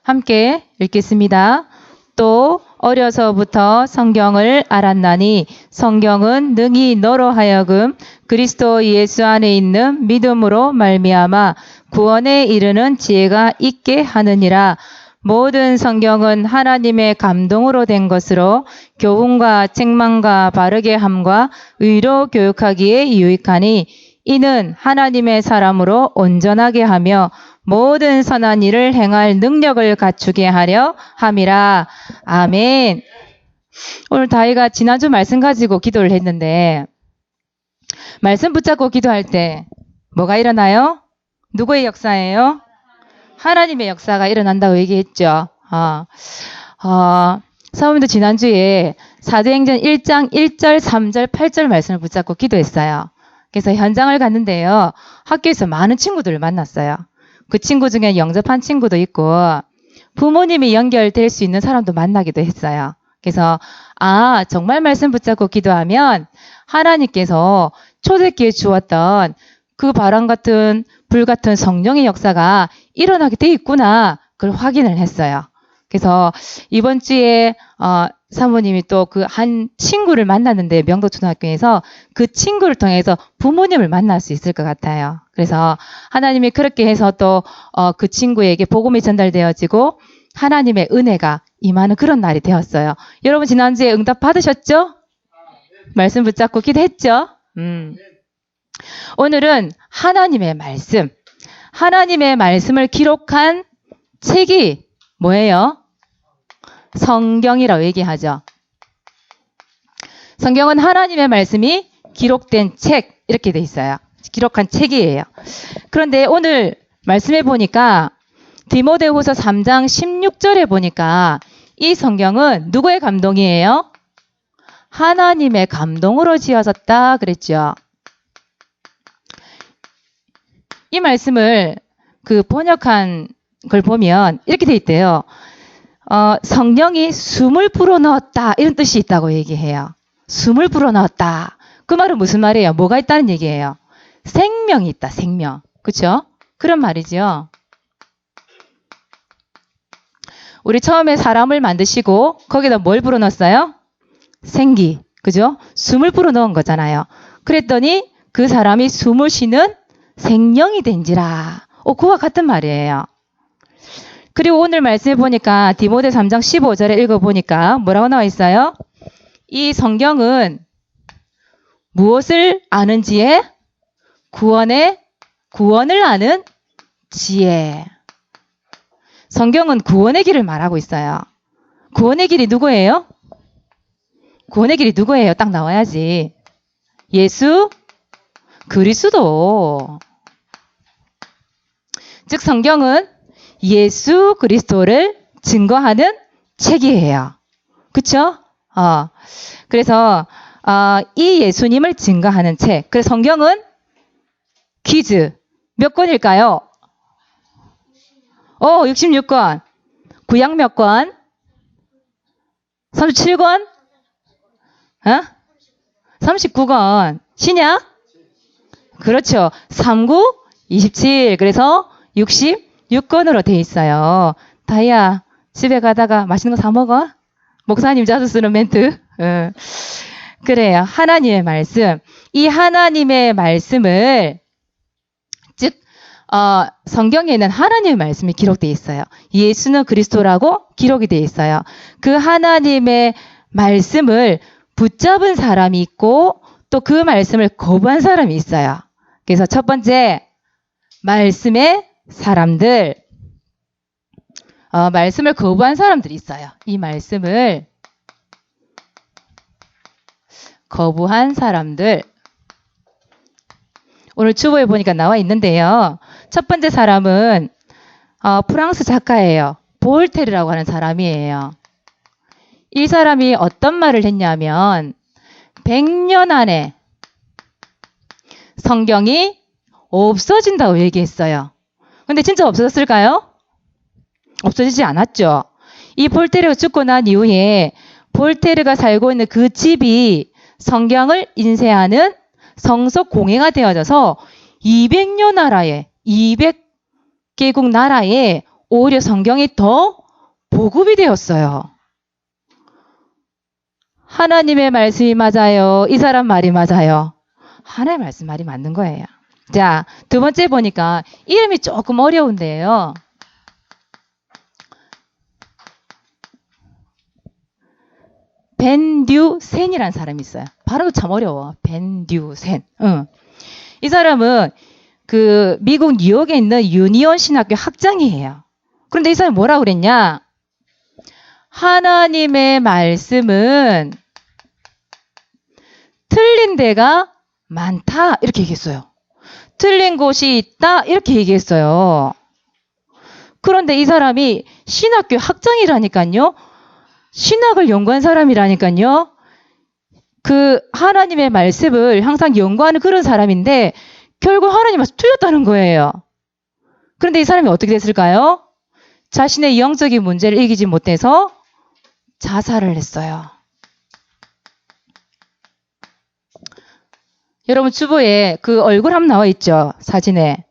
함께 읽겠습니다. 또 어려서부터 성경을 알았나니 성경은 능히 너로 하여금 그리스도 예수 안에 있는 믿음으로 말미암아 구원에 이르는 지혜가 있게 하느니라. 모든 성경은 하나님의 감동으로 된 것으로 교훈과 책망과 바르게 함과 의로 교육하기에 유익하니 이는 하나님의 사람으로 온전하게 하며 모든 선한 일을 행할 능력을 갖추게 하려 함이라. 아멘. 오늘 다희가 지난주 말씀 가지고 기도를 했는데 말씀 붙잡고 기도할 때 뭐가 일어나요? 누구의 역사예요? 하나님의 역사가 일어난다고 얘기했죠. 사모님도 지난주에 사도행전 1장 1절, 3절, 8절 말씀을 붙잡고 기도했어요. 그래서 현장을 갔는데요. 학교에서 많은 친구들을 만났어요. 그 친구 중에 영접한 친구도 있고 부모님이 연결될 수 있는 사람도 만나기도 했어요. 그래서 정말 말씀 붙잡고 기도하면 하나님께서 초대기에 주었던 그 바람 같은 불 같은 성령의 역사가 일어나게 돼 있구나. 그걸 확인을 했어요. 그래서 이번 주에 사모님이 또 그 한 친구를 만났는데 명도초등학교에서 그 친구를 통해서 부모님을 만날 수 있을 것 같아요. 그래서 하나님이 그렇게 해서 또 그 친구에게 복음이 전달되어지고 하나님의 은혜가 임하는 그런 날이 되었어요. 여러분 지난주에 응답 받으셨죠? 말씀 붙잡고 기도했죠? 오늘은 하나님의 말씀을 기록한 책이 뭐예요? 성경이라고 얘기하죠. 성경은 하나님의 말씀이 기록된 책 이렇게 돼 있어요. 기록한 책이에요. 그런데 오늘 말씀해 보니까 디모데후서 3장 16절에 보니까 이 성경은 누구의 감동이에요? 하나님의 감동으로 지어졌다 그랬죠. 이 말씀을 번역한 걸 보면 이렇게 돼 있대요. 성령이 숨을 불어넣었다 이런 뜻이 있다고 얘기해요. 숨을 불어넣었다. 그 말은 무슨 말이에요? 뭐가 있다는 얘기예요? 생명이 있다. 생명. 그렇죠? 그런 말이죠. 우리 처음에 사람을 만드시고 거기다 뭘 불어넣었어요? 생기. 그죠? 숨을 불어넣은 거잖아요. 그랬더니 그 사람이 숨을 쉬는 생명이 된지라. 그와 같은 말이에요. 그리고 오늘 말씀해 보니까 디모데 3장 15절에 읽어보니까 뭐라고 나와 있어요? 이 성경은 무엇을 아는 지혜? 구원을 아는 지혜. 성경은 구원의 길을 말하고 있어요. 구원의 길이 누구예요? 구원의 길이 누구예요? 딱 나와야지. 예수 그리스도. 즉 성경은 예수 그리스도를 증거하는 책이에요. 그쵸? 그래서 이 예수님을 증거하는 책. 그래서 성경은 퀴즈 몇 권일까요? 66권. 구약 몇 권? 37권? 39권. 신약? 그렇죠. 39, 27. 그래서 66권으로 돼 있어요. 다희야, 집에 가다가 맛있는 거 사 먹어? 목사님 자주 쓰는 멘트. 그래요. 하나님의 말씀. 이 하나님의 말씀을, 즉, 성경에는 하나님의 말씀이 기록되어 있어요. 예수는 그리스도라고 기록이 되어 있어요. 그 하나님의 말씀을 붙잡은 사람이 있고, 또 그 말씀을 거부한 사람이 있어요. 그래서 첫 번째, 말씀의 사람들, 말씀을 거부한 사람들이 있어요. 이 말씀을 거부한 사람들. 오늘 주보에 보니까 나와 있는데요. 첫 번째 사람은 프랑스 작가예요. 볼테르라고 하는 사람이에요. 이 사람이 어떤 말을 했냐면 100년 안에 성경이 없어진다고 얘기했어요. 근데 진짜 없어졌을까요? 없어지지 않았죠. 이 볼테르가 죽고 난 이후에 볼테르가 살고 있는 그 집이 성경을 인쇄하는 성서 공회가 되어져서 200여 나라에 200개국 나라에 오히려 성경이 더 보급이 되었어요. 하나님의 말씀이 맞아요. 이 사람 말이 맞아요. 하나님의 말씀 말이 맞는 거예요. 자, 두 번째 보니까 이름이 조금 어려운데요. 벤듀센이라는 사람이 있어요. 발음도 참 어려워. 벤듀센. 이 사람은 그 미국 뉴욕에 있는 유니온 신학교 학장이에요. 그런데 이 사람이 뭐라고 그랬냐? 하나님의 말씀은 틀린 데가 많다. 이렇게 얘기했어요. 틀린 곳이 있다. 이렇게 얘기했어요. 그런데 이 사람이 신학교 학장이라니까요. 신학을 연구한 사람이라니까요. 그 하나님의 말씀을 항상 연구하는 그런 사람인데 결국 하나님 말씀 틀렸다는 거예요. 그런데 이 사람이 어떻게 됐을까요? 자신의 영적인 문제를 이기지 못해서 자살을 했어요. 여러분 주보에 그 얼굴 한번 나와 있죠. 사진에.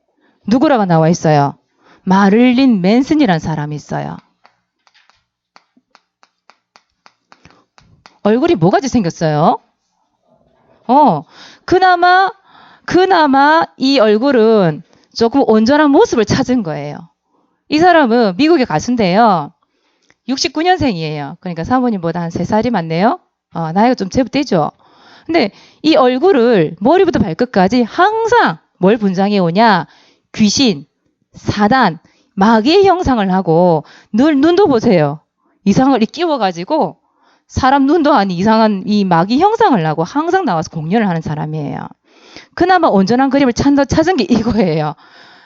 누구라고 나와 있어요? 마를린 맨슨이라는 사람이 있어요. 얼굴이 뭐가지 생겼어요? 그나마 이 얼굴은 조금 온전한 모습을 찾은 거예요. 이 사람은 미국의 가수인데요. 69년생이에요. 그러니까 사모님보다 한 3살이 많네요. 나이가 좀 제법 되죠. 근데 이 얼굴을 머리부터 발끝까지 항상 뭘 분장해 오냐? 귀신, 사단, 마귀의 형상을 하고 눈도 보세요. 이상을 끼워가지고 사람 눈도 아닌 이상한 이 마귀 형상을 하고 항상 나와서 공연을 하는 사람이에요. 그나마 온전한 그림을 찾은 게 이거예요.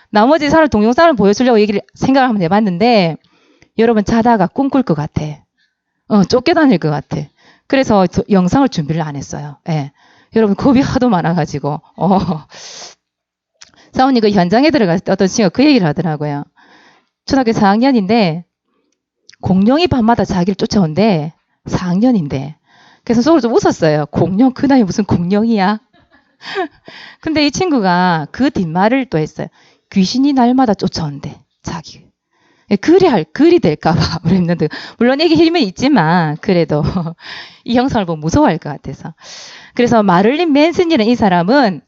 나머지 사람 동영상을 보여주려고 생각을 한번 해봤는데 여러분 자다가 꿈꿀 것 같아. 쫓겨다닐 것 같아. 그래서 영상을 준비를 안 했어요. 예. 여러분 겁이 하도 많아가지고 사모님 그 현장에 들어갔을 때 어떤 친구가 그 얘기를 하더라고요. 초등학교 4학년인데 공룡이 밤마다 자기를 쫓아온대. 4학년인데. 그래서 속으로 좀 웃었어요. 공룡? 그 나이 무슨 공룡이야? 근데 이 친구가 그 뒷말을 또 했어요. 귀신이 날마다 쫓아온대. 자기. 글이 될까봐. 그랬는데, 물론 이게 힘이 있지만, 그래도 이 형상을 보면 무서워할 것 같아서. 그래서 마를린 맨슨이라는 이 사람은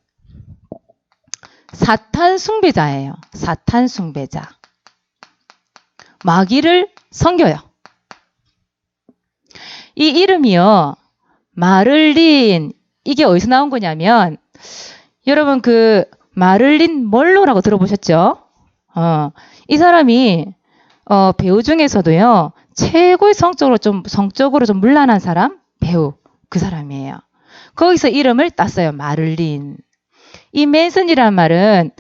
사탄 숭배자예요. 사탄 숭배자. 마귀를 섬겨요. 이 이름이요. 마를린. 이게 어디서 나온 거냐면, 여러분 그 마를린 먼로라고 들어보셨죠? 이 사람이 배우 중에서도요. 최고의 성적으로 좀 문란한 사람? 배우. 그 사람이에요. 거기서 이름을 땄어요. 마를린. 이 맨슨이라는 말은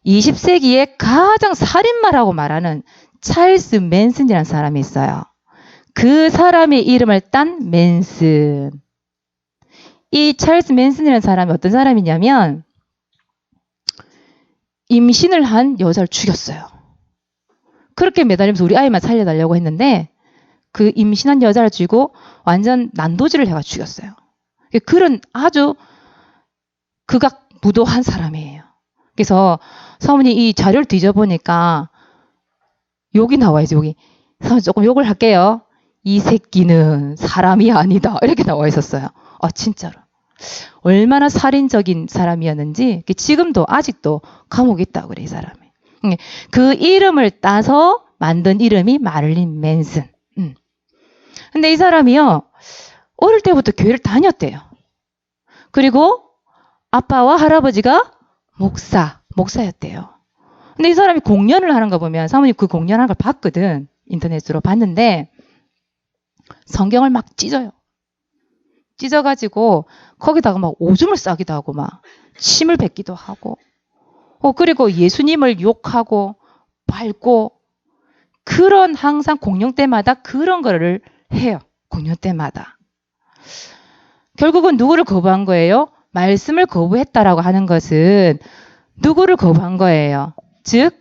20세기에 가장 살인마라고 말하는 찰스 맨슨이라는 사람이 있어요. 그 사람의 이름을 딴 맨슨. 이 찰스 맨슨이라는 사람이 어떤 사람이냐면 임신을 한 여자를 죽였어요. 그렇게 매달리면서 우리 아이만 살려달라고 했는데 그 임신한 여자를 죽이고 완전 난도질을 해가 죽였어요. 그런 아주 극악무도한 사람이에요. 그래서 사모님 이 자료를 뒤져보니까 욕이 나와야지. 여기 사모님 조금 욕을 할게요. 이 새끼는 사람이 아니다. 이렇게 나와 있었어요. 진짜로. 얼마나 살인적인 사람이었는지 지금도 아직도 감옥에 있다고 그래 이 사람이. 그 이름을 따서 만든 이름이 마를린 맨슨. 근데 이 사람이요. 어릴 때부터 교회를 다녔대요. 그리고 아빠와 할아버지가 목사였대요. 근데 이 사람이 공연을 하는 거 보면 사모님 그 공연하는 걸 봤거든. 인터넷으로 봤는데 성경을 막 찢어요. 찢어가지고 거기다가 막 오줌을 싸기도 하고 막 침을 뱉기도 하고 그리고 예수님을 욕하고 밟고 그런 항상 공연 때마다 그런 거를 해요. 공연 때마다. 결국은 누구를 거부한 거예요? 말씀을 거부했다라고 하는 것은 누구를 거부한 거예요? 즉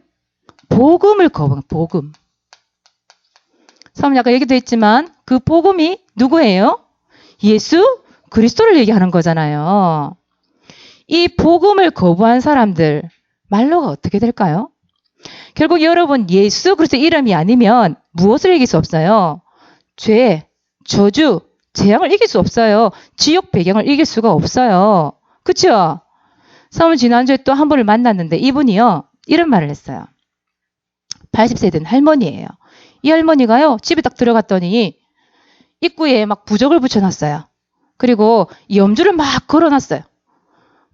복음을 거부한 복음. 처음 아까 얘기도 했지만 그 복음이 누구예요? 예수 그리스도를 얘기하는 거잖아요. 이 복음을 거부한 사람들 말로가 어떻게 될까요? 결국 여러분 예수 그리스도 이름이 아니면 무엇을 이길 수 없어요? 죄, 저주, 재앙을 이길 수 없어요. 지옥 배경을 이길 수가 없어요. 그쵸? 사모님 지난주에 또 한 분을 만났는데 이분이요. 이런 말을 했어요. 80세 된 할머니예요. 이 할머니가요. 집에 딱 들어갔더니 입구에 막 부적을 붙여놨어요. 그리고 염주를 막 걸어놨어요.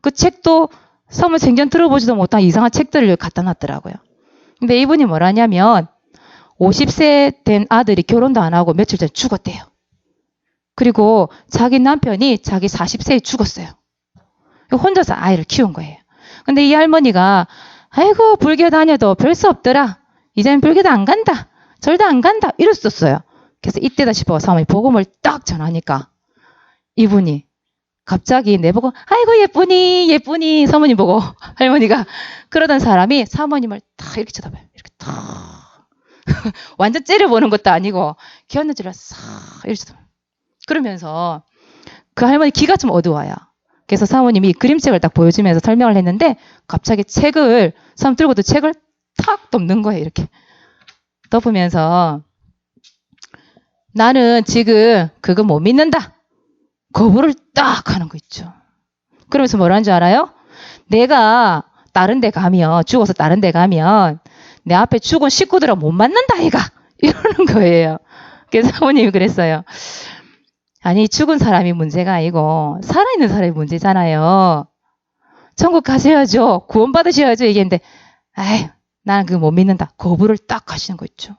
그 책도 사모님 생전 들어보지도 못한 이상한 책들을 갖다 놨더라고요. 근데 이분이 뭐라냐면 50세 된 아들이 결혼도 안 하고 며칠 전에 죽었대요. 그리고 자기 남편이 자기 40세에 죽었어요. 혼자서 아이를 키운 거예요. 근데 이 할머니가 아이고 불교 다녀도 별 수 없더라. 이제는 불교도 안 간다. 절도 안 간다. 이랬었어요. 그래서 이때다 싶어 사모님 복음을 딱 전하니까 이분이 갑자기 내보고 아이고 예쁘니 예쁘니 사모님 보고 할머니가 그러던 사람이 사모님을 탁 이렇게 쳐다봐요. 이렇게 탁 완전 째려보는 것도 아니고 기어느질을 싹 이렇게 쳐다봐요. 그러면서 그 할머니 귀가 좀 어두워요. 그래서 사모님이 그림책을 딱 보여주면서 설명을 했는데 갑자기 책을 사모님 들고도 책을 탁 덮는 거예요. 이렇게 덮으면서 나는 지금 그거 못 믿는다. 거부를 딱 하는 거 있죠. 그러면서 뭐라는 줄 알아요? 내가 다른 데 가면 죽어서 다른 데 가면 내 앞에 죽은 식구들하고 못 만난다 아이가 이러는 거예요. 그래서 사모님이 그랬어요. 아니 죽은 사람이 문제가 아니고 살아있는 사람이 문제잖아요. 천국 가셔야죠. 구원 받으셔야죠. 얘기했는데 아이 나는 그거 못 믿는다. 거부를 딱 하시는 거 있죠.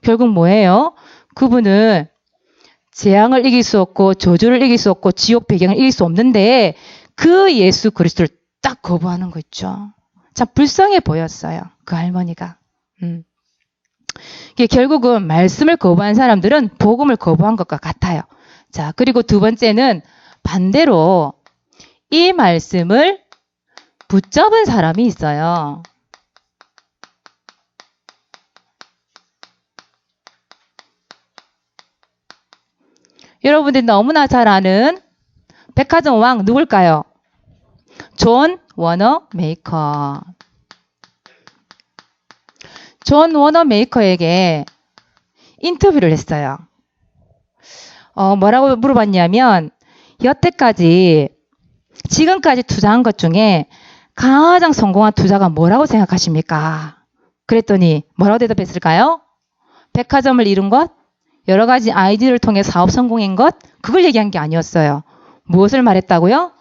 결국 뭐예요? 그분은 재앙을 이길 수 없고 저주를 이길 수 없고 지옥 배경을 이길 수 없는데 그 예수 그리스도를 딱 거부하는 거 있죠. 참 불쌍해 보였어요. 그 할머니가. 이게 결국은 말씀을 거부한 사람들은 복음을 거부한 것과 같아요. 자, 그리고 두 번째는 반대로 이 말씀을 붙잡은 사람이 있어요. 여러분들이 너무나 잘 아는 백화점 왕 누굴까요? 존 워너 메이커. 존 워너 메이커에게 인터뷰를 했어요. 뭐라고 물어봤냐면 여태까지 지금까지 투자한 것 중에 가장 성공한 투자가 뭐라고 생각하십니까? 그랬더니 뭐라고 대답했을까요? 백화점을 이룬 것, 여러 가지 아이디어를 통해 사업 성공한 것, 그걸 얘기한 게 아니었어요. 무엇을 말했다고요?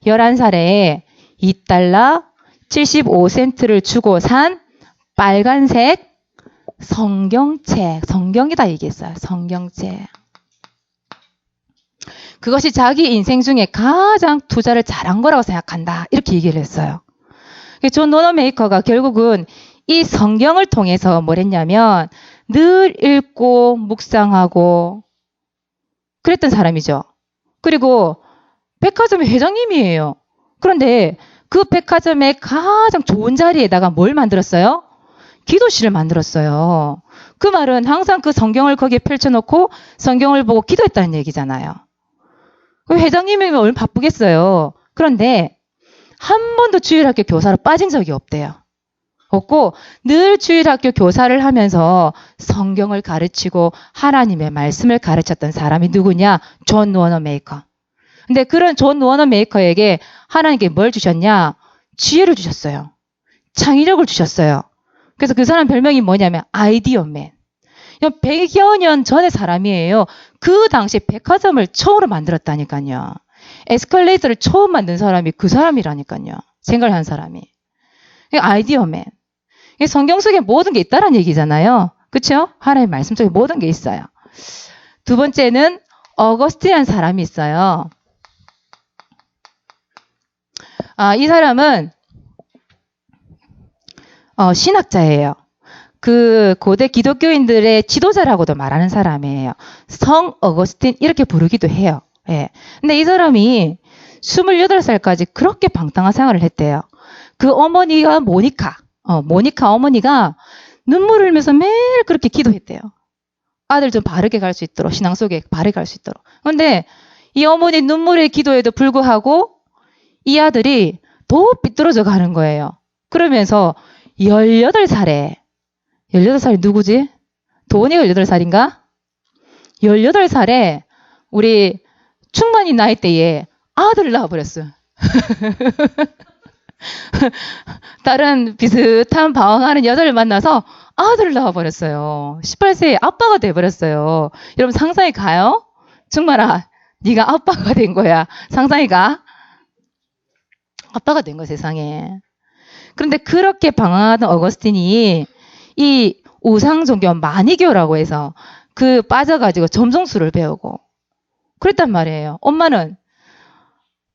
11살에 2달러 75센트를 주고 산 빨간색 성경책, 성경이다 얘기했어요. 성경책. 그것이 자기 인생 중에 가장 투자를 잘한 거라고 생각한다. 이렇게 얘기를 했어요. 존 워너 메이커가 결국은 이 성경을 통해서 뭘 했냐면 늘 읽고 묵상하고 그랬던 사람이죠. 그리고 백화점의 회장님이에요. 그런데 그 백화점의 가장 좋은 자리에다가 뭘 만들었어요? 기도실을 만들었어요. 그 말은 항상 그 성경을 거기에 펼쳐놓고 성경을 보고 기도했다는 얘기잖아요. 그 회장님이면 얼마나 바쁘겠어요. 그런데 한 번도 주일학교 교사로 빠진 적이 없대요. 없고 늘 주일학교 교사를 하면서 성경을 가르치고 하나님의 말씀을 가르쳤던 사람이 누구냐? 존 워너 메이커. 근데 그런 존 워너 메이커에게 하나님께 뭘 주셨냐? 지혜를 주셨어요. 창의력을 주셨어요. 그래서 그 사람 별명이 뭐냐면 아이디어맨. 100여 년 전의 사람이에요. 그 당시 백화점을 처음으로 만들었다니까요. 에스컬레이터를 처음 만든 사람이 그 사람이라니까요. 생각을 한 사람이. 아이디어맨. 성경 속에 모든 게 있다는 얘기잖아요. 그렇죠? 하나님의 말씀 속에 모든 게 있어요. 두 번째는 어거스틴이라는 사람이 있어요. 이 사람은 신학자예요. 그 고대 기독교인들의 지도자라고도 말하는 사람이에요. 성 어거스틴 이렇게 부르기도 해요. 예. 근데 이 사람이 28살까지 그렇게 방탕한 생활을 했대요. 그 어머니가 모니카 어머니가 눈물을 흘리면서 매일 그렇게 기도했대요. 아들 좀 바르게 갈 수 있도록, 신앙 속에 바르게 갈 수 있도록. 그런데 이 어머니 눈물의 기도에도 불구하고 이 아들이 더 삐뚤어져 가는 거예요. 그러면서 18살에 18살이 누구지? 도원이가 18살인가? 18살에 우리 충만이 나이대에 아들을 낳아버렸어. 다른 비슷한 방황하는 여자를 만나서 아들을 낳아버렸어요. 18세에 아빠가 돼버렸어요. 여러분 상상이 가요? 충만아, 네가 아빠가 된 거야. 상상이 가? 아빠가 된 거야, 세상에. 그런데 그렇게 방황하던 어거스틴이 이 우상종교 마니교라고 해서 그 빠져가지고 점성술을 배우고 그랬단 말이에요. 엄마는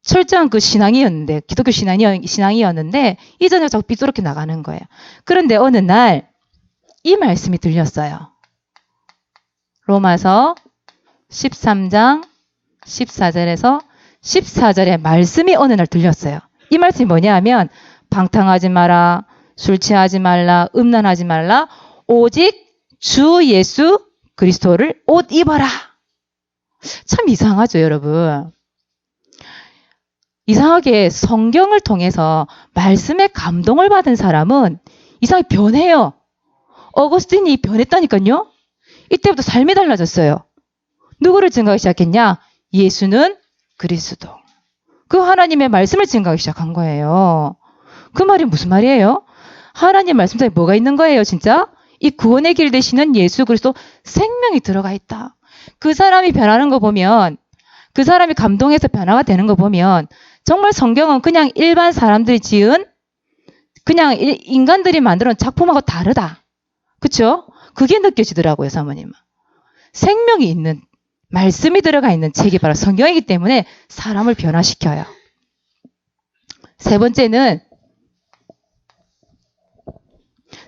철저한 그 신앙이었는데, 기독교 신앙이었는데 이전에 자꾸 삐뚤게 나가는 거예요. 그런데 어느 날 이 말씀이 들렸어요. 로마서 13장 14절에서 14절에 말씀이 어느 날 들렸어요. 이 말씀이 뭐냐 하면 방탕하지 마라, 술 취하지 말라, 음란하지 말라, 오직 주 예수 그리스도를 옷 입어라. 참 이상하죠, 여러분. 이상하게 성경을 통해서 말씀에 감동을 받은 사람은 이상하게 변해요. 어거스틴이 변했다니까요. 이때부터 삶이 달라졌어요. 누구를 증거하기 시작했냐? 예수는 그리스도. 그 하나님의 말씀을 증거하기 시작한 거예요. 그 말이 무슨 말이에요? 하나님 말씀 속에 뭐가 있는 거예요, 진짜? 이 구원의 길 되시는 예수 그리스도 생명이 들어가 있다. 그 사람이 변하는 거 보면, 그 사람이 감동해서 변화가 되는 거 보면 정말 성경은 그냥 일반 사람들이 지은 그냥 인간들이 만들어 놓은 작품하고 다르다. 그쵸? 그게 느껴지더라고요, 사모님. 생명이 있는, 말씀이 들어가 있는 책이 바로 성경이기 때문에 사람을 변화시켜요. 세 번째는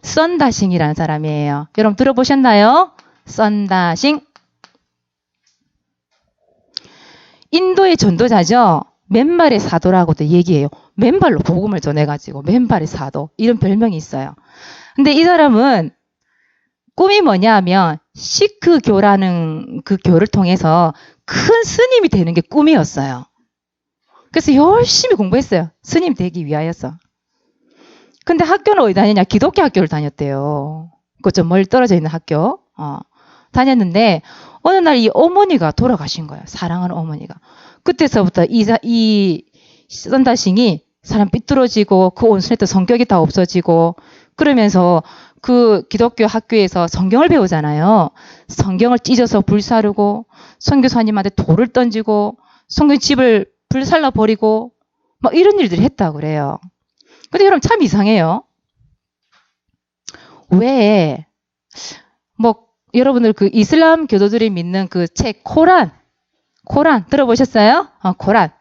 썬다싱이라는 사람이에요. 여러분 들어보셨나요? 썬다싱. 인도의 전도자죠. 맨발의 사도라고도 얘기해요. 맨발로 복음을 전해가지고 맨발의 사도 이런 별명이 있어요. 근데 이 사람은 꿈이 뭐냐 하면 시크교라는 그 교를 통해서 큰 스님이 되는 게 꿈이었어요. 그래서 열심히 공부했어요. 스님 되기 위하여서. 근데 학교는 어디 다녔냐? 기독교 학교를 다녔대요. 그 좀 멀리 떨어져 있는 학교. 다녔는데 어느 날 이 어머니가 돌아가신 거예요. 사랑하는 어머니가. 그때서부터 이 썬다싱이 사람 삐뚤어지고 그 온순했던 성격이 다 없어지고 그러면서 그 기독교 학교에서 성경을 배우잖아요. 성경을 찢어서 불사르고 선교사님한테 돌을 던지고 성경집을 불살라 버리고 막 이런 일들을 했다고 그래요. 근데 여러분 참 이상해요. 왜 뭐 여러분들 그 이슬람 교도들이 믿는 그 책 코란 들어보셨어요? 코란.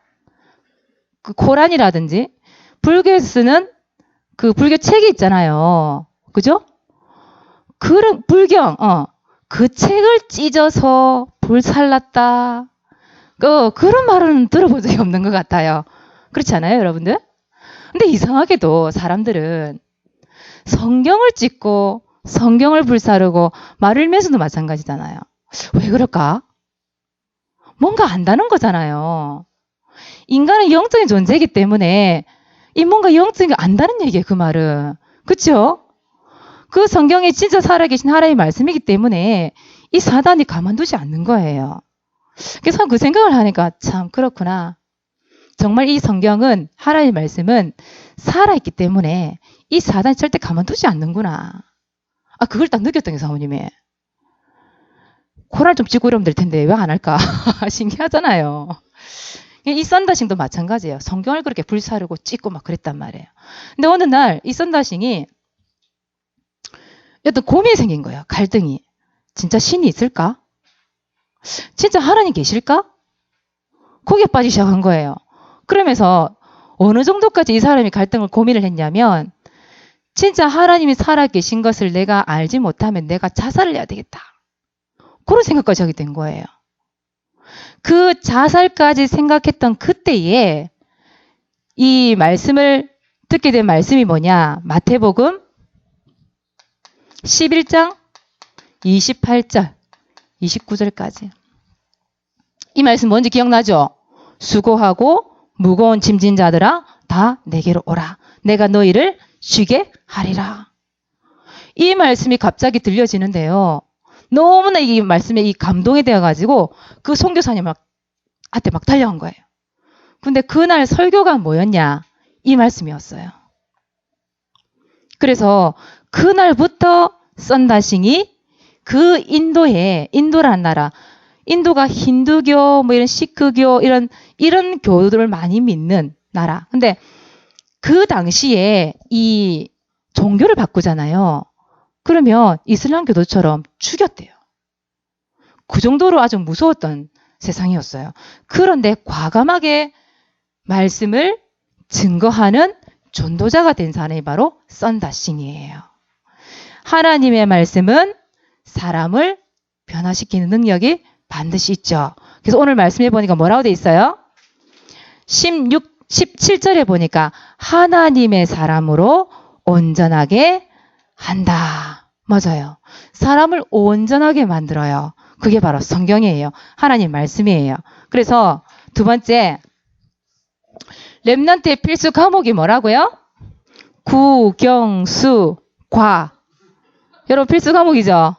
그 코란이라든지 불교에서 쓰는 그 불교 책이 있잖아요. 그죠? 그런 불경 그 책을 찢어서 불살랐다. 그런 말은 들어본 적이 없는 것 같아요. 그렇지 않아요, 여러분들? 근데 이상하게도 사람들은 성경을 찢고 성경을 불사르고 말을 매서도 마찬가지잖아요. 왜 그럴까? 뭔가 안다는 거잖아요. 인간은 영적인 존재이기 때문에 이 뭔가 영적인 거 안다는 얘기예요, 그 말은. 그렇죠? 그 성경에 진짜 살아계신 하나님의 말씀이기 때문에 이 사단이 가만두지 않는 거예요. 그래서 그 생각을 하니까 참 그렇구나. 정말 이 성경은 하나님의 말씀은 살아있기 때문에 이 사단이 절대 가만두지 않는구나. 그걸 딱 느꼈던 게 사모님이. 코랄 좀 찍고 이러면 될 텐데 왜 안 할까? 신기하잖아요. 이 썬다싱도 마찬가지예요. 성경을 그렇게 불사르고 찍고 막 그랬단 말이에요. 근데 어느 날 이 썬다싱이 어떤 고민이 생긴 거예요. 갈등이. 진짜 신이 있을까? 진짜 하나님 계실까? 거기에 빠지기 시작한 거예요. 그러면서 어느 정도까지 이 사람이 갈등을 고민을 했냐면 진짜 하나님이 살아계신 것을 내가 알지 못하면 내가 자살을 해야 되겠다. 그런 생각까지 하게 된 거예요. 그 자살까지 생각했던 그때에 이 말씀을 듣게 된 말씀이 뭐냐? 마태복음 11장 28절 29절까지. 이 말씀 뭔지 기억나죠? 수고하고 무거운 짐진 자들아 다 내게로 오라. 내가 너희를 쉬게 하리라. 이 말씀이 갑자기 들려지는데요. 너무나 이 말씀에 이 감동이 되어가지고 그 선교사님 한테 막 달려간 거예요. 근데 그날 설교가 뭐였냐? 이 말씀이었어요. 그래서 그날부터 썬다싱이 그 인도라는 나라, 인도가 힌두교, 뭐 이런 시크교, 이런 교들을 많이 믿는 나라. 근데 그 당시에 이 종교를 바꾸잖아요. 그러면 이슬람 교도처럼 죽였대요. 그 정도로 아주 무서웠던 세상이었어요. 그런데 과감하게 말씀을 증거하는 전도자가 된 사람이 바로 썬다싱이에요. 하나님의 말씀은 사람을 변화시키는 능력이 반드시 있죠. 그래서 오늘 말씀해 보니까 뭐라고 돼 있어요? 17절에 보니까 하나님의 사람으로 온전하게 한다. 맞아요. 사람을 온전하게 만들어요. 그게 바로 성경이에요. 하나님 말씀이에요. 그래서 두 번째, 렘넌트의 필수 과목이 뭐라고요? 국영수과. 여러분 필수 과목이죠?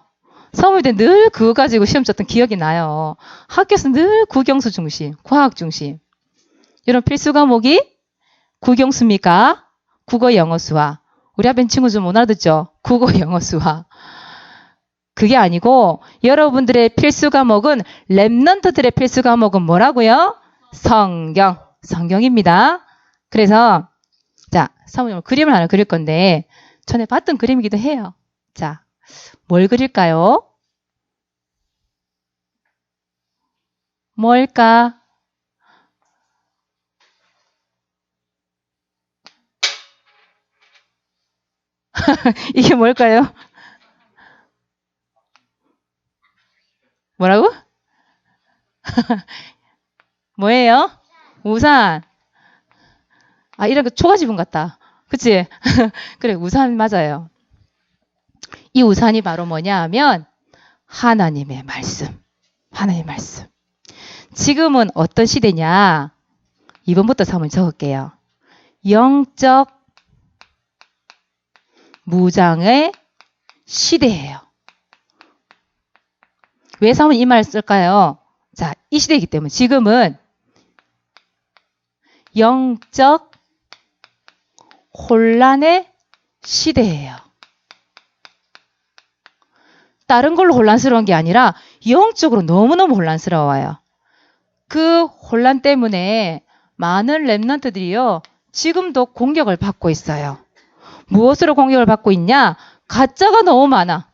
사모일 때 늘 그거 가지고 시험 쳤던 기억이 나요. 학교에서 늘 국영수 중심, 과학 중심. 여러분 필수 과목이 국영수입니까? 국어 영어 수학. 우리 앞에 친구 좀 못 알아듣죠? 국어 영어 수학. 그게 아니고 여러분들의 필수 과목은 렘넌트들의 필수 과목은 뭐라고요? 성경입니다. 그래서 자, 사모님 그림을 하나 그릴 건데 전에 봤던 그림이기도 해요. 자, 뭘 그릴까요? 뭘까? 이게 뭘까요? 뭐라고? 뭐예요? 우산. 아, 이런 거 초가지분 같다. 그치? 그래, 우산 맞아요. 이 우산이 바로 뭐냐 하면 하나님의 말씀. 하나님의 말씀. 지금은 어떤 시대냐? 2번부터 한번 적을게요. 영적 무장의 시대예요. 왜 사모님 이 말을 쓸까요? 자, 이 시대이기 때문에 지금은 영적 혼란의 시대예요. 다른 걸로 혼란스러운 게 아니라 영적으로 너무너무 혼란스러워요. 그 혼란 때문에 많은 렘넌트들이요. 지금도 공격을 받고 있어요. 무엇으로 공격을 받고 있냐? 가짜가 너무 많아.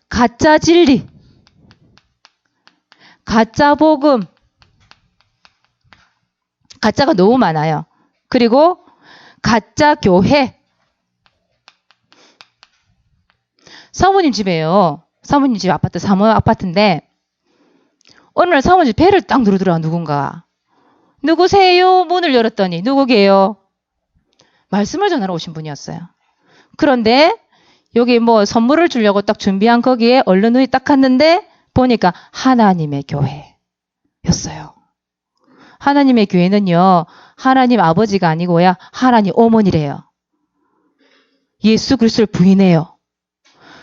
가짜 진리, 가짜 복음, 가짜가 너무 많아요. 그리고 가짜 교회. 사모님 집에요. 사모님 집 아파트, 사모 아파트인데 어느 날 사모님 집 배를 딱 누르더라 누군가. 누구세요? 문을 열었더니 누구게요? 말씀을 전하러 오신 분이었어요. 그런데 여기 뭐 선물을 주려고 딱 준비한 거기에 얼른 눈이 딱 갔는데 보니까 하나님의 교회였어요. 하나님의 교회는요. 하나님 아버지가 아니고야 하나님 어머니래요. 예수 그리스도를 부인해요.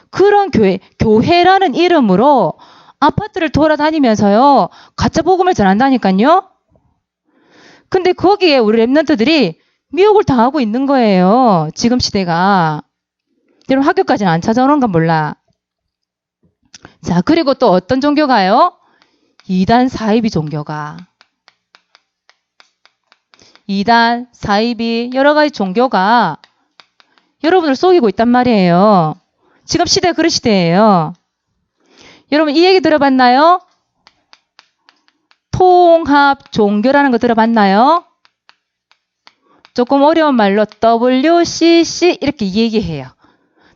그런 교회라는 이름으로 아파트를 돌아다니면서요. 가짜 복음을 전한다니까요. 근데 거기에 우리 렘넌트들이 미혹을 당하고 있는 거예요. 지금 시대가. 여러분 학교까지는 안 찾아오는가 몰라. 자, 그리고 또 어떤 종교가요? 이단 사이비 종교가. 이단, 사이비, 여러 가지 종교가 여러분을 속이고 있단 말이에요. 지금 시대가 그런 시대예요. 여러분 이 얘기 들어봤나요? 통합 종교라는 거 들어봤나요? 조금 어려운 말로 WCC 이렇게 얘기해요.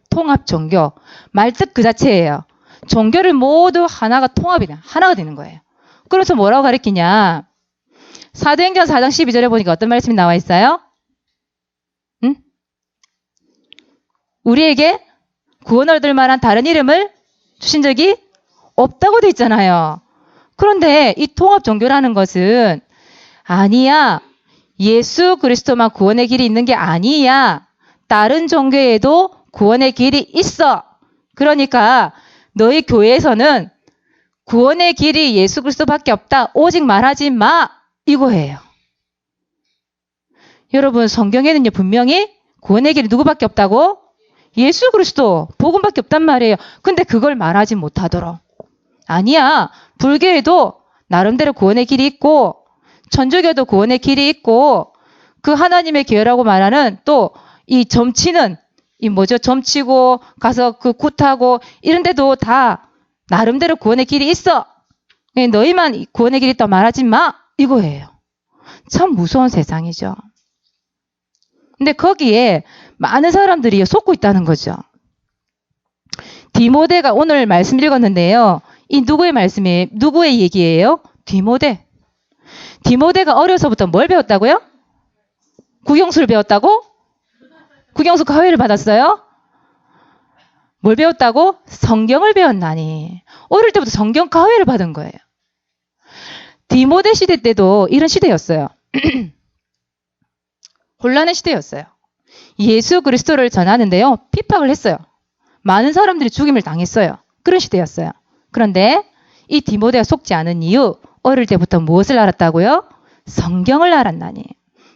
통합 종교. 말뜻 그 자체예요. 종교를 모두 하나가 되는 거예요. 그래서 뭐라고 가르치냐? 사도행전 4장 12절에 보니까 어떤 말씀이 나와 있어요? 응? 우리에게 구원을 얻을 만한 다른 이름을 주신 적이 없다고 돼 있잖아요. 그런데 이 통합 종교라는 것은 아니야. 예수 그리스도만 구원의 길이 있는 게 아니야. 다른 종교에도 구원의 길이 있어. 그러니까 너희 교회에서는 구원의 길이 예수 그리스도밖에 없다. 오직 말하지 마. 이거예요. 여러분 성경에는요 분명히 구원의 길이 누구밖에 없다고? 예수 그리스도 복음밖에 없단 말이에요. 근데 그걸 말하지 못하도록. 아니야. 불교에도 나름대로 구원의 길이 있고 천주교도 구원의 길이 있고 그 하나님의 교회라고 말하는 또 이 점치는 이 뭐죠? 점치고 가서 그 굿하고 이런 데도 다 나름대로 구원의 길이 있어. 너희만 구원의 길이 있다고 말하지 마. 이거예요. 참 무서운 세상이죠. 근데 거기에 많은 사람들이 속고 있다는 거죠. 디모데가 오늘 말씀 읽었는데요. 이 누구의 말씀이에요? 누구의 얘기예요? 디모데. 디모데가 어려서부터 뭘 배웠다고요? 국영수를 배웠다고? 국영수 과외를 받았어요? 뭘 배웠다고? 성경을 배웠나니. 어릴 때부터 성경 과외를 받은 거예요. 디모데 시대 때도 이런 시대였어요. 혼란의 시대였어요. 예수 그리스도를 전하는데요. 핍박을 했어요. 많은 사람들이 죽임을 당했어요. 그런 시대였어요. 그런데 이 디모데가 속지 않은 이유, 어릴 때부터 무엇을 알았다고요? 성경을 알았나니.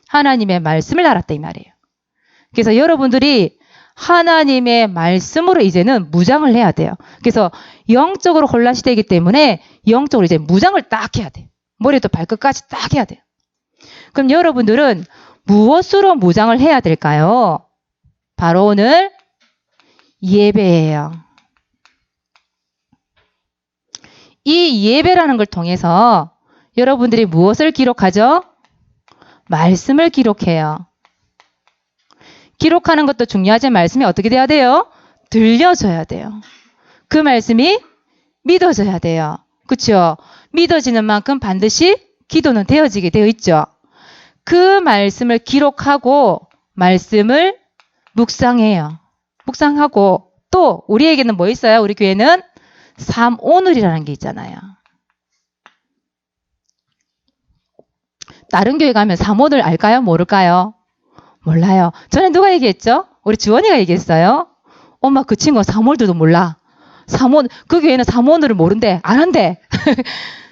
하나님의 말씀을 알았다 이 말이에요. 그래서 여러분들이 하나님의 말씀으로 이제는 무장을 해야 돼요. 그래서 영적으로 혼란 시대이기 때문에 영적으로 이제 무장을 딱 해야 돼요. 머리부터 발끝까지 딱 해야 돼요. 그럼 여러분들은 무엇으로 무장을 해야 될까요? 바로 오늘 예배예요. 이 예배라는 걸 통해서 여러분들이 무엇을 기록하죠? 말씀을 기록해요. 기록하는 것도 중요하지만 말씀이 어떻게 돼야 돼요? 들려줘야 돼요. 그 말씀이 믿어져야 돼요. 그렇죠? 믿어지는 만큼 반드시 기도는 되어지게 되어 있죠. 그 말씀을 기록하고 말씀을 묵상해요. 묵상하고 또 우리에게는 뭐 있어요? 우리 교회는 삼오늘이라는 게 있잖아요. 다른 교회 가면 삼오늘 알까요? 모를까요? 몰라요. 전에 누가 얘기했죠? 우리 주원이가 얘기했어요. 엄마 그 친구가 삼오늘도 몰라. 그 교회는 삼오늘을 모른대. 안 한대.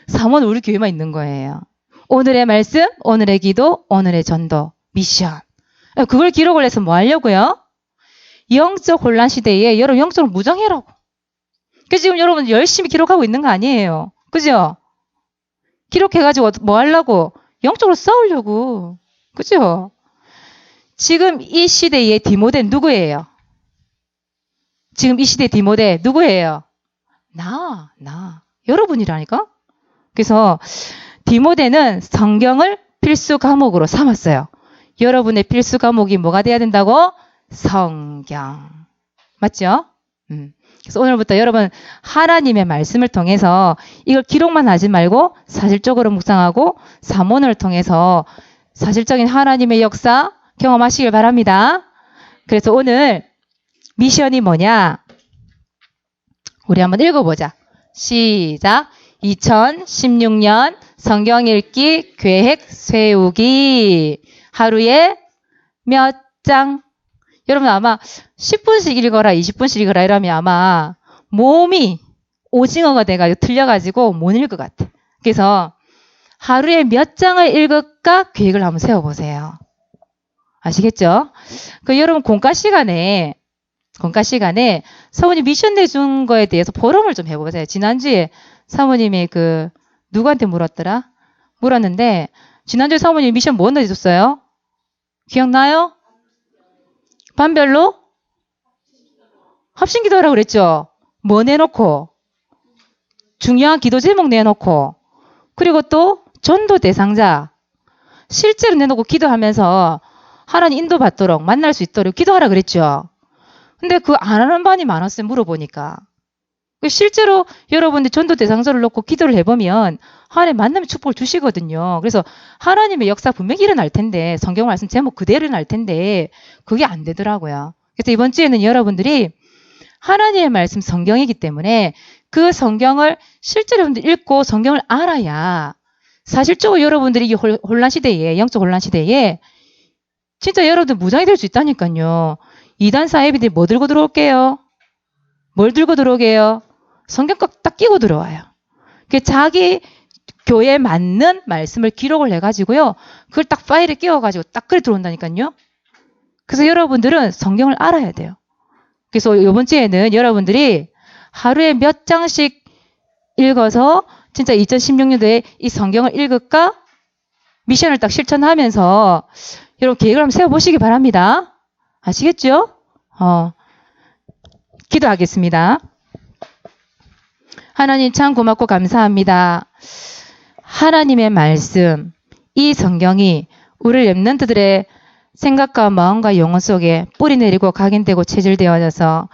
삼오늘 우리 교회만 있는 거예요. 오늘의 말씀, 오늘의 기도, 오늘의 전도, 미션. 그걸 기록을 해서 뭐 하려고요? 영적 혼란 시대에 여러분 영적으로 무장해라고. 그래서 지금 여러분 열심히 기록하고 있는 거 아니에요. 그죠? 기록해가지고 뭐 하려고? 영적으로 싸우려고. 그죠? 지금 이 시대의 디모데 누구예요? 지금 이 시대 디모데 누구예요? 나. 여러분이라니까? 그래서 디모데는 성경을 필수 과목으로 삼았어요. 여러분의 필수 과목이 뭐가 돼야 된다고? 성경. 맞죠? 그래서 오늘부터 여러분 하나님의 말씀을 통해서 이걸 기록만 하지 말고 사실적으로 묵상하고 삼원을 통해서 사실적인 하나님의 역사 경험하시길 바랍니다. 그래서 오늘 미션이 뭐냐? 우리 한번 읽어보자. 시작. 2016년 성경 읽기 계획 세우기. 하루에 몇 장? 여러분 아마 10분씩 읽어라, 20분씩 읽어라 이러면 아마 몸이 오징어가 돼가지고 틀려가지고 못 읽을 것 같아. 그래서 하루에 몇 장을 읽을까 계획을 한번 세워보세요. 아시겠죠? 그 여러분 공과 시간에 사모님 미션 내준 거에 대해서 포럼을 좀 해보세요. 지난주에 사모님이 누구한테 물었는데 지난주에 사모님이 미션 뭐 내줬어요? 기억나요? 반별로? 합심기도하라고 그랬죠? 뭐 내놓고? 중요한 기도 제목 내놓고 그리고 또 전도 대상자 실제로 내놓고 기도하면서 하나님 인도받도록 만날 수 있도록 기도하라 그랬죠. 근데 안 하는 반이 많았어요. 물어보니까. 실제로 여러분들 전도 대상자를 놓고 기도를 해보면 하나님 만남의 축복을 주시거든요. 그래서 하나님의 역사 분명히 일어날 텐데 성경 말씀 제목 그대로 일어날 텐데 그게 안 되더라고요. 그래서 이번 주에는 여러분들이 하나님의 말씀 성경이기 때문에 그 성경을 실제로 여러분들 읽고 성경을 알아야 사실적으로 여러분들이 이 혼란 시대에, 영적 혼란 시대에 진짜 여러분들 무장이 될 수 있다니까요. 이단 사이비들이 뭐 들고 들어올게요? 뭘 들고 들어오게요? 성경 딱 끼고 들어와요. 자기 교회에 맞는 말씀을 기록을 해가지고요. 그걸 딱 파일에 끼워가지고 딱 그래 들어온다니까요. 그래서 여러분들은 성경을 알아야 돼요. 그래서 이번 주에는 여러분들이 하루에 몇 장씩 읽어서 진짜 2016년도에 이 성경을 읽을까? 미션을 딱 실천하면서 여러분 계획을 한번 세워보시기 바랍니다. 아시겠죠? 기도하겠습니다. 하나님 참 고맙고 감사합니다. 하나님의 말씀, 이 성경이 우리 렘넌트들의 생각과 마음과 영혼 속에 뿌리 내리고 각인되고 체질되어져서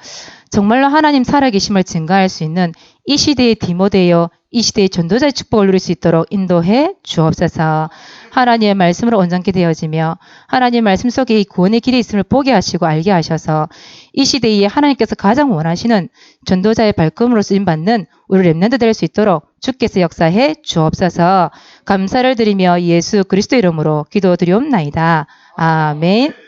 정말로 하나님 살아계심을 증거할 수 있는 이 시대의 디모데요, 이 시대의 전도자의 축복을 누릴 수 있도록 인도해 주옵소서. 하나님의 말씀으로 온전케 되어지며 하나님의 말씀 속에 이 구원의 길이 있음을 보게 하시고 알게 하셔서 이 시대에 하나님께서 가장 원하시는 전도자의 발걸음으로 쓰임받는 우리 렘넌트 될 수 있도록 주께서 역사해 주옵소서. 감사를 드리며 예수 그리스도 이름으로 기도드리옵나이다. 아멘.